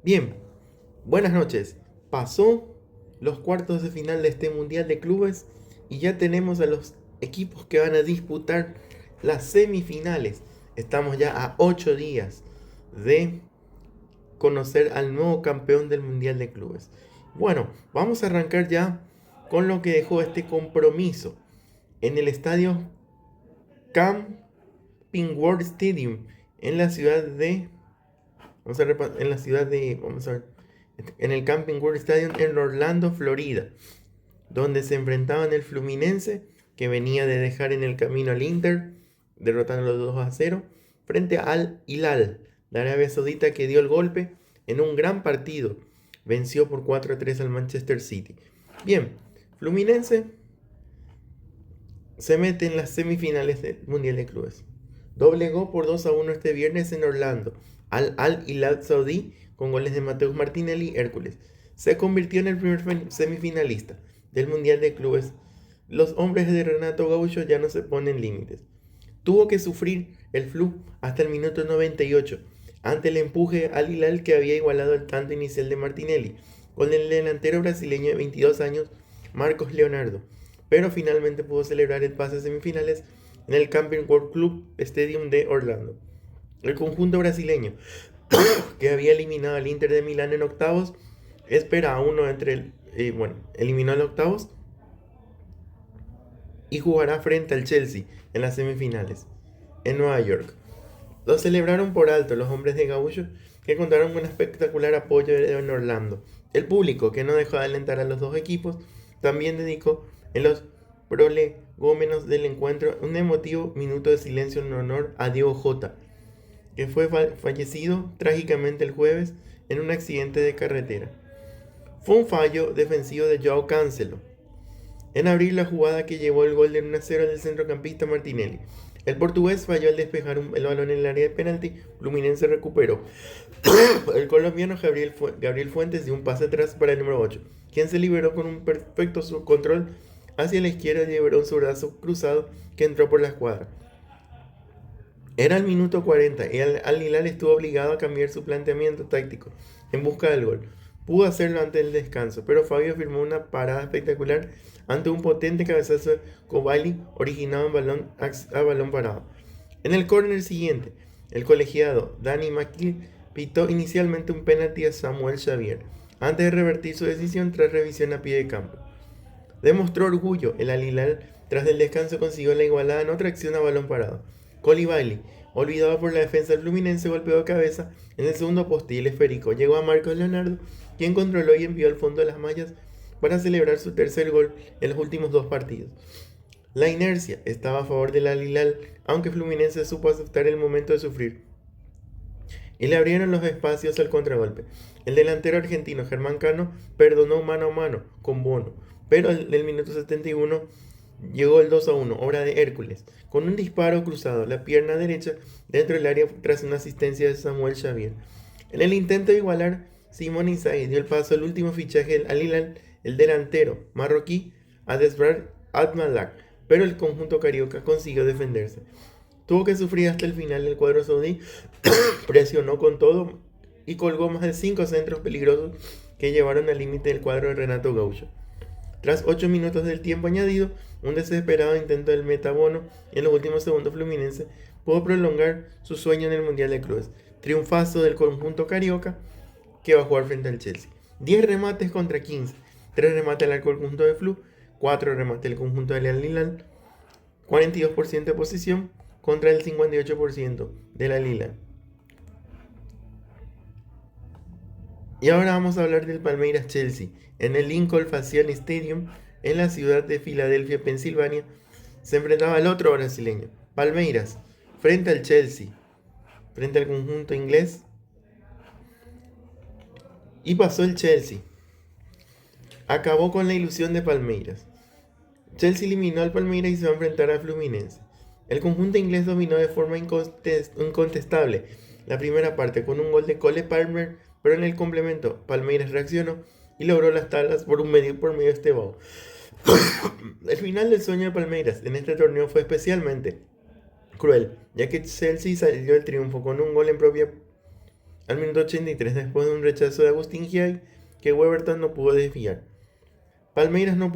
Bien, buenas noches. Pasó los cuartos de final de este Mundial de Clubes y ya tenemos a los equipos que van a disputar las semifinales. Estamos ya a 8 días de conocer al nuevo campeón del Mundial de Clubes. Bueno, vamos a arrancar ya con lo que dejó este compromiso en el estadio Camping World Stadium en la ciudad de vamos a ver, en el Camping World Stadium en Orlando, Florida, donde se enfrentaban el Fluminense, que venía de dejar en el camino al Inter, derrotando 2-0, frente al Hilal de Arabia Saudita, que dio el golpe en un gran partido. Venció por 4-3 al Manchester City. Bien, Fluminense se mete en las semifinales del Mundial de Clubes. Doblegó por 2-1 este viernes en Orlando al Hilal Saudí con goles de Mateus Martinelli y Hércules. Se convirtió en el primer semifinalista del Mundial de Clubes. Los hombres de Renato Gaúcho ya no se ponen límites. Tuvo que sufrir el flu hasta el minuto 98 ante el empuje al Hilal, que había igualado el tanto inicial de Martinelli con el delantero brasileño de 22 años Marcos Leonardo, pero finalmente pudo celebrar el pase a semifinales en el Camping World Club Stadium de Orlando. El conjunto brasileño, que había eliminado al Inter de Milán en octavos, espera a uno eliminó al octavos y jugará frente al Chelsea en las semifinales en Nueva York. Lo celebraron por alto los hombres de Gaúcho, que contaron con un espectacular apoyo en Orlando. El público, que no dejó de alentar a los dos equipos, también dedicó en los prolegómenos del encuentro un emotivo minuto de silencio en honor a Diego Jota, que fue fallecido trágicamente el jueves en un accidente de carretera. Fue un fallo defensivo de Joao Cancelo en abrir la jugada que llevó el gol de 1-0 del centrocampista Martinelli. El portugués falló al despejar el balón en el área de penalti. Fluminense recuperó. El colombiano Gabriel Fuentes dio un pase atrás para el número 8, quien se liberó con un perfecto control hacia la izquierda y liberó un zurdazo cruzado que entró por la escuadra. Era el minuto 40 y Al Hilal estuvo obligado a cambiar su planteamiento táctico en busca del gol. Pudo hacerlo antes del descanso, pero Fabio firmó una parada espectacular ante un potente cabezazo de Koulibaly originado a balón parado. En el córner siguiente, el colegiado Dani McKee pitó inicialmente un penalti a Samuel Xavier, antes de revertir su decisión tras revisión a pie de campo. Demostró orgullo, el Al Hilal tras el descanso consiguió la igualada en otra acción a balón parado. Koulibaly, olvidado por la defensa del Fluminense, golpeó de cabeza en el segundo poste y el esférico llegó a Marcos Leonardo, quien controló y envió al fondo de las mallas para celebrar su tercer gol en los últimos dos partidos. La inercia estaba a favor del Al Hilal, aunque Fluminense supo aceptar el momento de sufrir y le abrieron los espacios al contragolpe. El delantero argentino Germán Cano perdonó mano a mano con Bono, pero en el minuto 71 llegó el 2-1, obra de Hércules, con un disparo cruzado la pierna derecha dentro del área tras una asistencia de Samuel Xavier. En el intento de igualar, Simone Inzaghi dio el paso al último fichaje del Al Hilal, el delantero marroquí Adesrar Atmalak, pero el conjunto carioca consiguió defenderse. Tuvo que sufrir hasta el final el cuadro saudí, presionó con todo y colgó más de 5 centros peligrosos que llevaron al límite del cuadro de Renato Gaúcho. Tras 8 minutos del tiempo añadido, un desesperado intento del metabono y en los últimos segundos Fluminense pudo prolongar su sueño en el Mundial de Clubes. Triunfazo del conjunto carioca, que va a jugar frente al Chelsea. 10 remates contra 15. 3 remates al conjunto de Flu, 4 remates del conjunto de Al Hilal, 42% de posición contra el 58% de la Hilal. Y ahora vamos a hablar del Palmeiras Chelsea. En el Lincoln Financial Stadium, en la ciudad de Filadelfia, Pensilvania, se enfrentaba el otro brasileño, Palmeiras, frente al Chelsea, frente al conjunto inglés. Y pasó el Chelsea. Acabó con la ilusión de Palmeiras. Chelsea eliminó al Palmeiras y se va a enfrentar al Fluminense. El conjunto inglés dominó de forma incontestable la primera parte con un gol de Cole Palmer, pero en el complemento Palmeiras reaccionó y logró las tablas por medio de Estevao. El final del sueño de Palmeiras en este torneo fue especialmente cruel, ya que Chelsea salió del triunfo con un gol en propia al minuto 83 después de un rechazo de Agustín Giai que Weverton no pudo desviar. Palmeiras no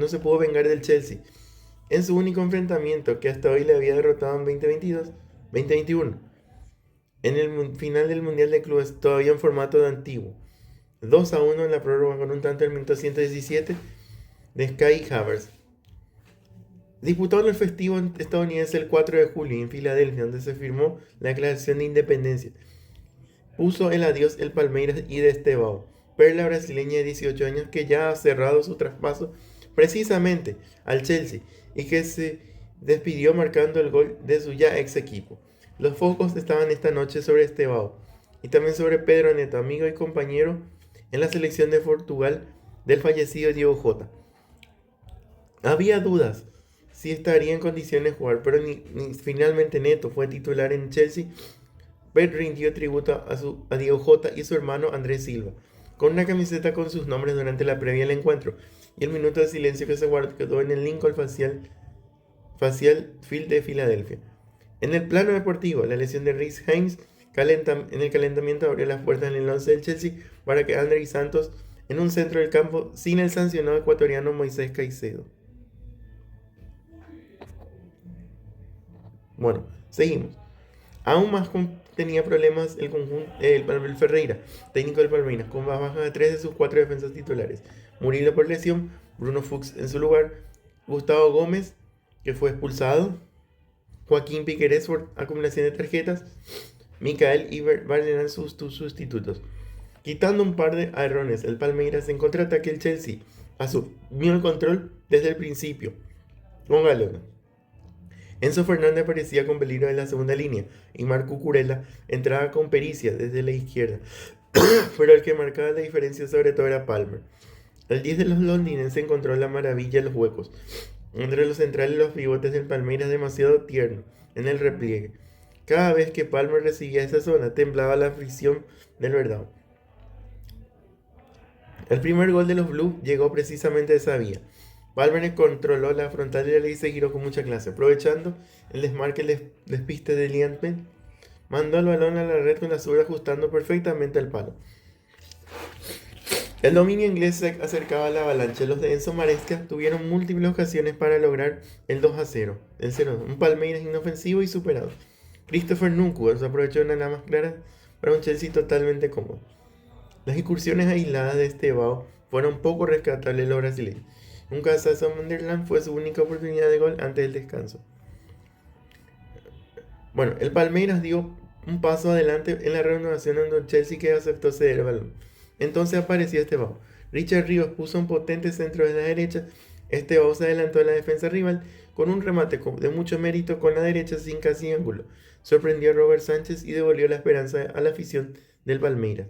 se pudo vengar del Chelsea en su único enfrentamiento que hasta hoy le había derrotado en 2021, en el final del Mundial de Clubes todavía en formato de antiguo. 2-1 en la prórroga con un tanto del minuto 117 de Kai Havertz. Disputado en el festivo estadounidense el 4 de julio en Filadelfia, donde se firmó la Declaración de Independencia. Puso el adiós el Palmeiras y de Estevao, perla brasileña de 18 años que ya ha cerrado su traspaso precisamente al Chelsea y que se despidió marcando el gol de su ya ex equipo. Los focos estaban esta noche sobre Estevao y también sobre Pedro Neto, amigo y compañero en la selección de Portugal del fallecido Diego Jota. Había dudas si estaría en condiciones de jugar, pero finalmente Neto fue titular en Chelsea, pero rindió tributo a Diego Jota y su hermano Andrés Silva, con una camiseta con sus nombres durante la previa del encuentro y el minuto de silencio que se guardó en el Lincoln Facial Field de Filadelfia. En el plano deportivo, la lesión de Reece James en el calentamiento abrió las puertas en el 11 del Chelsea para que Andrei Santos en un centro del campo sin el sancionado ecuatoriano Moisés Caicedo. Bueno, seguimos. Aún más tenía problemas el Ferreira, técnico del Palmeiras, con bajas de 3 de sus 4 defensas titulares. Murillo por lesión, Bruno Fuchs en su lugar, Gustavo Gómez, que fue expulsado, Joaquín Piquerez por acumulación de tarjetas, Micael y eran sus sustitutos. Quitando un par de errores, el Palmeiras en contraataque el Chelsea asumió el control desde el principio, con Galona. Enzo Fernández aparecía con peligro en la segunda línea y Marco Curella entraba con pericia desde la izquierda, pero el que marcaba la diferencia sobre todo era Palmer. El 10 de los londinenses encontró la maravilla en los huecos, entre los centrales y los pivotes del Palmeiras demasiado tierno en el repliegue. Cada vez que Palmer recibía esa zona temblaba la fricción del verdad. El primer gol de los Blues llegó precisamente de esa vía. Palmer controló la frontal de la ley y se giró con mucha clase. Aprovechando el desmarque el despiste de Liantman, mandó el balón a la red con la zurda ajustando perfectamente al palo. El dominio inglés se acercaba a la avalancha. Los de Enzo Maresca tuvieron múltiples ocasiones para lograr el 2-0. El 0, un Palmeiras inofensivo y superado. Christopher Nkunku aprovechó una nada más clara para un Chelsea totalmente cómodo. Las incursiones aisladas de Estevao fueron poco rescatables en los brasileños. Un cabezazo a Sunderland fue su única oportunidad de gol antes del descanso. Bueno, el Palmeiras dio un paso adelante en la renovación donde el Chelsea que aceptó ceder el balón. Entonces apareció Estevao. Richard Ríos puso un potente centro desde la derecha. Estevao se adelantó a la defensa rival con un remate de mucho mérito con la derecha sin casi ángulo. Sorprendió a Robert Sánchez y devolvió la esperanza a la afición del Palmeiras.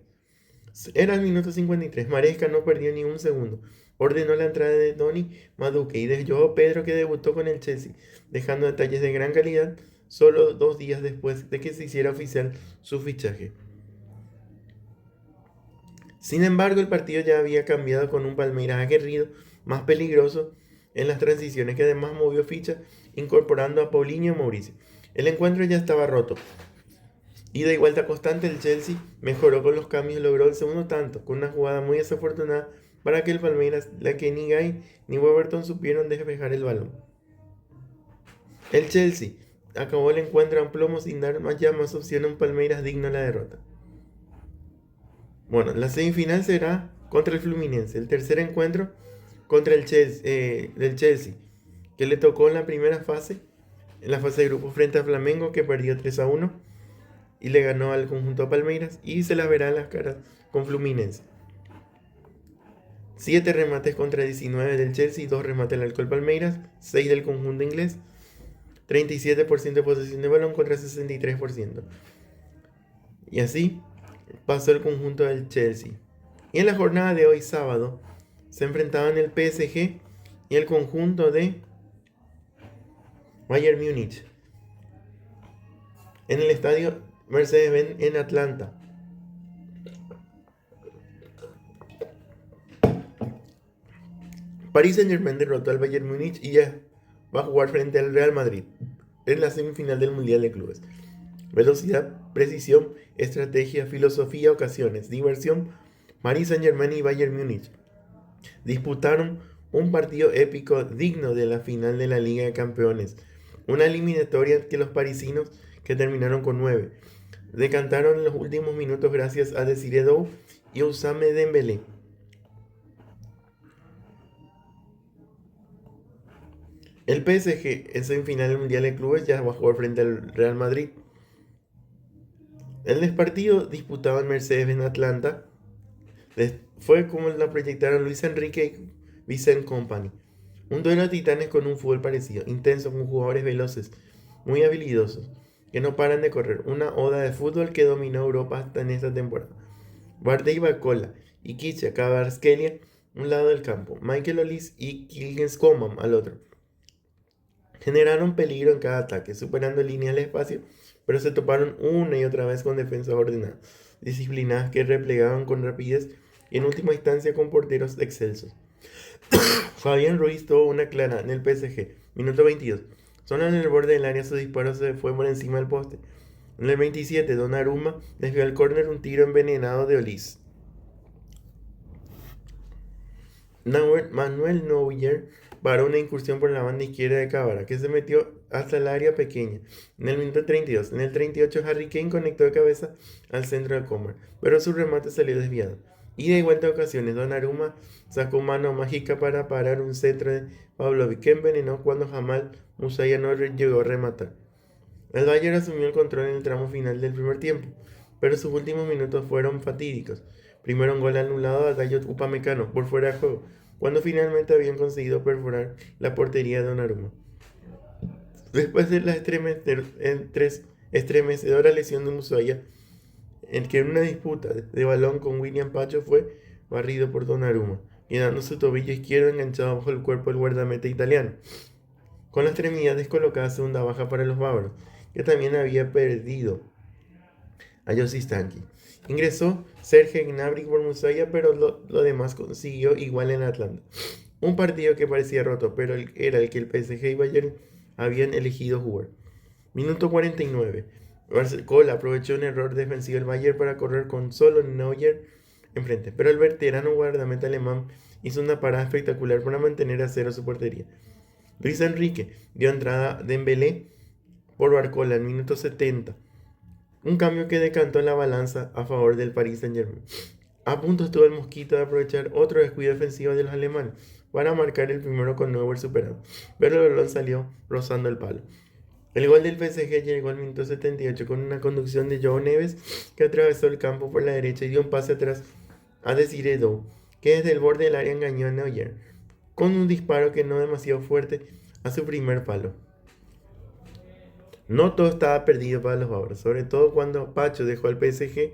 Era el minuto 53. Maresca no perdió ni un segundo. Ordenó la entrada de Donny Madueke y de Joao Pedro, que debutó con el Chelsea, dejando detalles de gran calidad solo 2 días después de que se hiciera oficial su fichaje. Sin embargo, el partido ya había cambiado con un Palmeiras aguerrido, más peligroso en las transiciones, que además movió ficha incorporando a Paulinho y Mauricio. El encuentro ya estaba roto. Ida y vuelta constante, el Chelsea mejoró con los cambios y logró el segundo tanto, con una jugada muy desafortunada para que el Palmeiras, la que ni Guy ni Weverton supieron despejar el balón. El Chelsea acabó el encuentro a plomo sin dar más opción a un Palmeiras digno de la derrota. Bueno, la semifinal será contra el Fluminense, el tercer encuentro contra el del Chelsea, que le tocó en la primera fase, en la fase de grupo frente a Flamengo, que perdió 3-1 y le ganó al conjunto Palmeiras, y se las verá en las caras con Fluminense. 7 remates contra 19 del Chelsea, 2 remates del alcohol Palmeiras, 6 del conjunto inglés, 37% de posesión de balón contra 63%. Y así pasó el conjunto del Chelsea. Y en la jornada de hoy, sábado, se enfrentaban el PSG y el conjunto de Bayern Múnich en el estadio Mercedes-Benz en Atlanta. Paris Saint-Germain derrotó al Bayern Múnich y ya va a jugar frente al Real Madrid en la semifinal del Mundial de Clubes. Velocidad, precisión, estrategia, filosofía, ocasiones, diversión, Paris Saint-Germain y Bayern Múnich disputaron un partido épico digno de la final de la Liga de Campeones. Una eliminatoria que los parisinos, que terminaron con 9, decantaron en los últimos minutos gracias a Desiré Doué y Ousmane Dembélé. El PSG en semifinal del Mundial de Clubes ya va a jugar frente al Real Madrid. El partido disputado en Mercedes-Benz Atlanta fue como la proyectaron Luis Enrique y Vincent Kompany. Un duelo de titanes con un fútbol parecido, intenso, con jugadores veloces, muy habilidosos, que no paran de correr. Una oda de fútbol que dominó Europa hasta en esta temporada. Bardet Bacola y Kicha Kvaratskhelia un lado del campo, Michael Olise y Kylian Coman al otro. Generaron peligro en cada ataque, superando líneas de espacio, pero se toparon una y otra vez con defensas ordenadas, disciplinadas que replegaban con rapidez y en última instancia con porteros excelsos. Fabián Ruiz tuvo una clara en el PSG, minuto 22. Solo en el borde del área su disparo se fue por encima del poste. En el 27, Donnarumma desvió al córner un tiro envenenado de Olise. Manuel Neuer paró una incursión por la banda izquierda de Cábara, que se metió hasta el área pequeña. En el minuto 32, en el 38, Harry Kane conectó de cabeza al centro del Coman, pero su remate salió desviado. Y de vuelta a ocasiones, Donnarumma sacó mano mágica para parar un centro de Pavlovic que envenenó cuando Jamal Musiala no llegó a rematar. El Bayern asumió el control en el tramo final del primer tiempo, pero sus últimos minutos fueron fatídicos. Primero un gol anulado a Dayot Upamecano por fuera de juego, cuando finalmente habían conseguido perforar la portería de Donnarumma. Después de la estremecedora lesión de Musiala, en que en una disputa de balón con William Pacho fue barrido por Donnarumma, quedando su tobillo izquierdo enganchado bajo el cuerpo del guardameta italiano, con la extremidad descolocada, segunda baja para los bávaros, que también había perdido a Josi Stanky. Ingresó Serge Gnabry por Musiala, pero lo demás consiguió igual en Atlanta. Un partido que parecía roto, pero era el que el PSG y Bayern habían elegido jugar. Minuto 49. Barcola aprovechó un error defensivo del Bayern para correr con solo Neuer enfrente, pero el veterano guardameta alemán hizo una parada espectacular para mantener a cero su portería. Luis Enrique dio entrada a Dembélé por Barcola en minuto 70. Un cambio que decantó la balanza a favor del Paris Saint-Germain. A punto estuvo el Mosquito de aprovechar otro descuido defensivo de los alemanes para marcar el primero con Neuer superado, pero el balón salió rozando el palo. El gol del PSG llegó al minuto 78 con una conducción de João Neves que atravesó el campo por la derecha y dio un pase atrás a Desiré Doué, que desde el borde del área engañó a Neuer con un disparo que no demasiado fuerte a su primer palo. No todo estaba perdido para los bávaros, sobre todo cuando Pacho dejó al PSG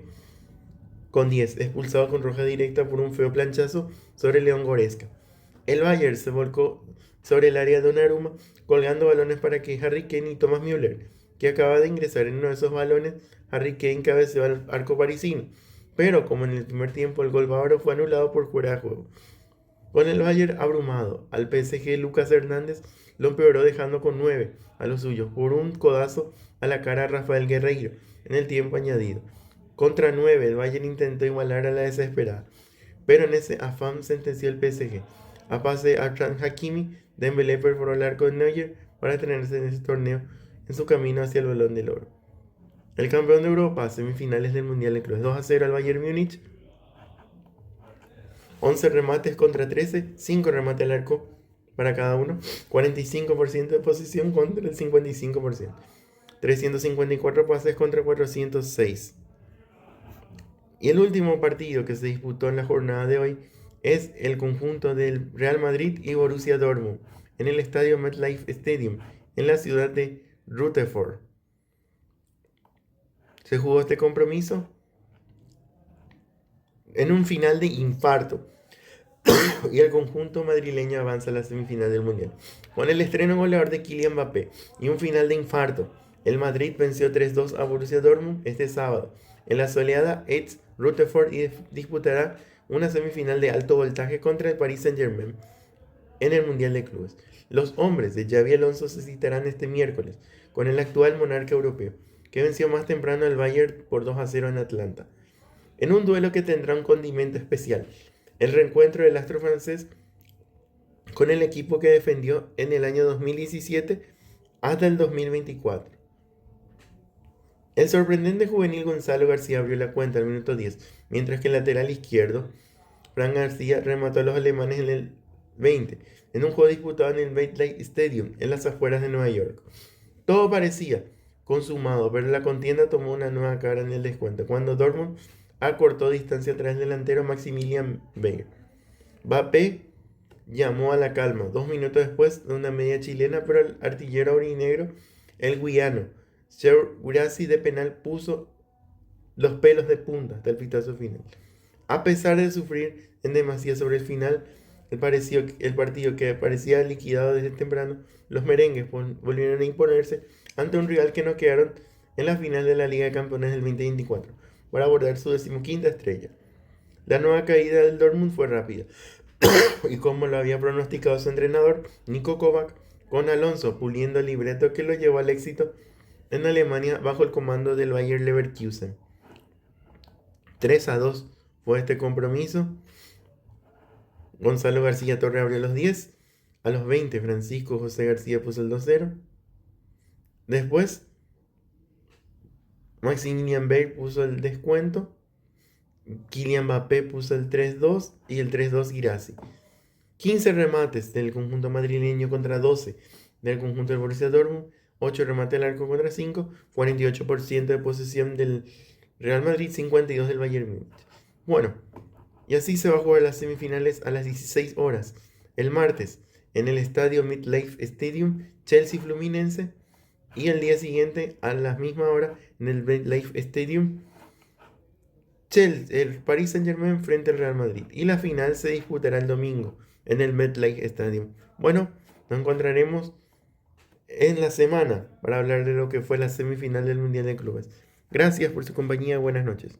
con 10, expulsado con roja directa por un feo planchazo sobre León Goretzka. El Bayern se volcó sobre el área de Donnarumma, colgando balones para que Harry Kane y Thomas Müller, que acaba de ingresar en uno de esos balones, Harry Kane cabeceó al arco parisino, pero como en el primer tiempo el gol bávaro fue anulado por fuera de juego. Con el Bayern abrumado, al PSG Lucas Hernández lo empeoró dejando con 9 a los suyos por un codazo a la cara a Rafael Guerreiro en el tiempo añadido. Contra 9 el Bayern intentó igualar a la desesperada, pero en ese afán sentenció el PSG. A pase a Achraf Hakimi, Dembélé perforó el arco de Neuer para tenerse en ese torneo en su camino hacia el Balón del Oro. El campeón de Europa, semifinales del Mundial de Clubes, 2-0 al Bayern Múnich. 11 remates contra 13, 5 remates al arco para cada uno, 45% de posesión contra el 55%, 354 pases contra 406. Y el último partido que se disputó en la jornada de hoy es el conjunto del Real Madrid y Borussia Dortmund en el estadio MetLife Stadium en la ciudad de Rutherford. Se jugó este compromiso en un final de infarto y el conjunto madrileño avanza a la semifinal del Mundial. Con el estreno goleador de Kylian Mbappé y un final de infarto, el Madrid venció 3-2 a Borussia Dortmund este sábado en la soleada East Rutherford y disputará una semifinal de alto voltaje contra el Paris Saint-Germain en el Mundial de Clubes. Los hombres de Xabi Alonso se citarán este miércoles con el actual monarca europeo, que venció más temprano al Bayern por 2-0 en Atlanta. En un duelo que tendrá un condimento especial, el reencuentro del astro francés con el equipo que defendió en el año 2017 hasta el 2024. El sorprendente juvenil Gonzalo García abrió la cuenta al minuto 10, mientras que el lateral izquierdo, Fran García, remató a los alemanes en el 20, en un juego disputado en el MetLife Stadium, en las afueras de Nueva York. Todo parecía consumado, pero la contienda tomó una nueva cara en el descuento, cuando Dortmund acortó distancia tras el delantero Maximilian Baer. Mbappé llamó a la calma 2 minutos después de una media chilena, pero el artillero aurinegro, el guiano Sergio Guirassy, de penal puso los pelos de punta hasta el pitazo final. A pesar de sufrir en demasía sobre el final, el partido que parecía liquidado desde temprano, los merengues volvieron a imponerse ante un rival que no quedaron en la final de la Liga de Campeones del 2024 para abordar su 15ª estrella. La nueva caída del Dortmund fue rápida y como lo había pronosticado su entrenador, Niko Kovac, con Alonso puliendo el libreto que lo llevó al éxito en Alemania bajo el comando del Bayer Leverkusen. 3-2 fue este compromiso. Gonzalo García Torre abrió los 10. A los 20, Francisco José García puso el 2-0. Después, Maximilian Baer puso el descuento. Kylian Mbappé puso el 3-2 y el 3-2 Guirassy. 15 remates del conjunto madrileño contra 12 del conjunto del Borussia Dortmund. 8 remates al arco contra 5. 48% de posesión del Real Madrid, 52 del Bayern Múnich. Bueno, y así se va a jugar las semifinales a las 16 horas. El martes, en el estadio MetLife Stadium, Chelsea Fluminense. Y el día siguiente, a la misma hora, en el MetLife Stadium, el Paris Saint-Germain frente al Real Madrid. Y la final se disputará el domingo en el MetLife Stadium. Bueno, nos encontraremos en la semana para hablar de lo que fue la semifinal del Mundial de Clubes. Gracias por su compañía. Buenas noches.